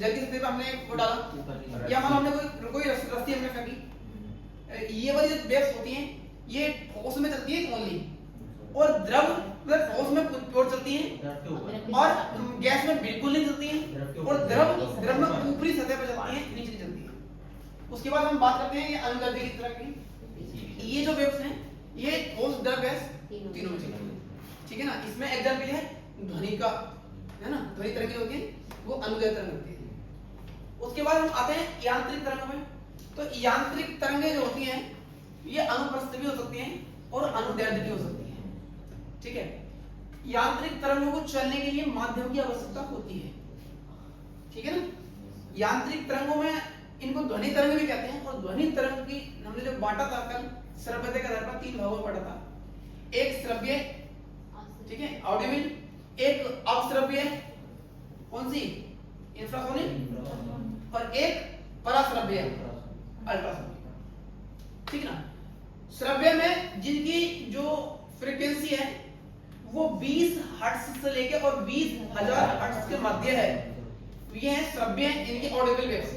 जल्दी से हमने वो डाला या मान हमने कोई रस्सी हमने फेंकी, ये वाली जो वेव्स होती हैं ये ठोस में चलती है ओनली, और द्रव मतलब ठोस में प्योर चलती हैं और गैस में बिल्कुल नहीं चलती हैं, और द्रव में ऊपरी सतह पर चलती हैं, नीचे नहीं चलती हैं। उसके बाद हम बात करते हैं ये अनुदैर्ध्य की तरह की, ये जो वेव्स हैं ये ठोस द्रव गैस तीनों में चलती है, ठीक है ना। इसमें एग्जांपल है ध्वनि का, है ना, ध्वनि तरंगें होती हैं वो अनुदैर्ध्य तरंग होती है। उसके बाद हम आते हैं यांत्रिक तरंगों में। तो यांत्रिक तरंगें जो होती हैं ये अनुप्रस्थ भी हो सकती हैं और अनुदैर्ध्य भी हो सकती हैं, ठीक है। यांत्रिक तरंगों को चलने के लिए माध्यम की आवश्यकता होती है, ठीक है ना। यांत्रिक तरंगों में इनको ध्वनि तरंग भी कहते हैं, और ध्वनि तरंग की हमने जो बांटा था कल श्रव्यता के आधार पर 3 भागों में बांटा था। एक श्रव्य, ठीक है, ऑडिबल, एक अश्रव्य, कौन सी, इंफ्रासोनिक, और एक पराश्रव्य, अल्ट्रासोनिक, ठीक है ना। श्रव्य में जिनकी जो फ्रीक्वेंसी है वो 20 हर्ट्ज से लेकर और 20,000 हर्ट्ज के मध्य है, ये है श्रव्य, इनकी ऑडिबल वेव्स।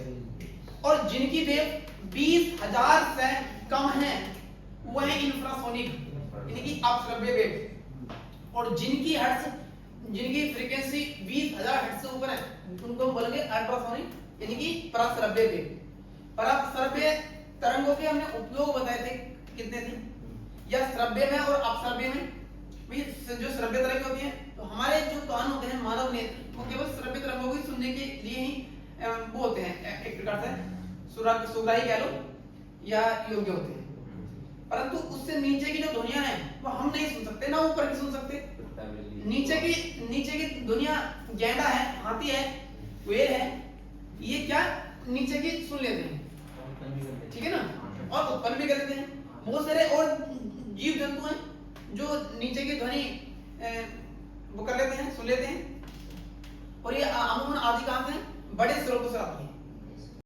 और जिनकी वेव 20,000 से कम है वो है इंफ्रासोनिक, इनकी अश्रव्य वेव। और जिनकी फ्रीक्वेंसी 20,000 हर्ट्ज से ऊपर है उनको हम बोलेंगे अल्ट्रासोनिक, यानी कि पराश्रव्य वेव। पराश्रव्य तरंगों के हमने उपयोग बताए थे, कितने थे, या श्रव्य में और अपश्रव्य में। जो श्रव्य तरंगें होती हैं तो हमारे जो कान होते हैं मानव नेत्र वो केवल श्रव्य तरंगों को सुनने के लिए ही वो होते हैं, एक प्रकार से सुग्राही कह लो या योग्य होते हैं। परंतु उससे नीचे की जो ध्वनियां हैं वो हम नहीं सुन सकते, ना ऊपर की सुन सकते। नीचे की दुनिया गैंडा है, हाथी है, व्हेल है, ये क्या नीचे की सुन लेते हैं, ठीक है ना, और उत्पन्न भी कर लेते हैं। बहुत सारे और जीव जंतु हैं जो नीचे की ध्वनि वो कर लेते हैं, सुन लेते हैं, और ये अमूमन आदि कहां से, बड़े स्रोतों से आती है।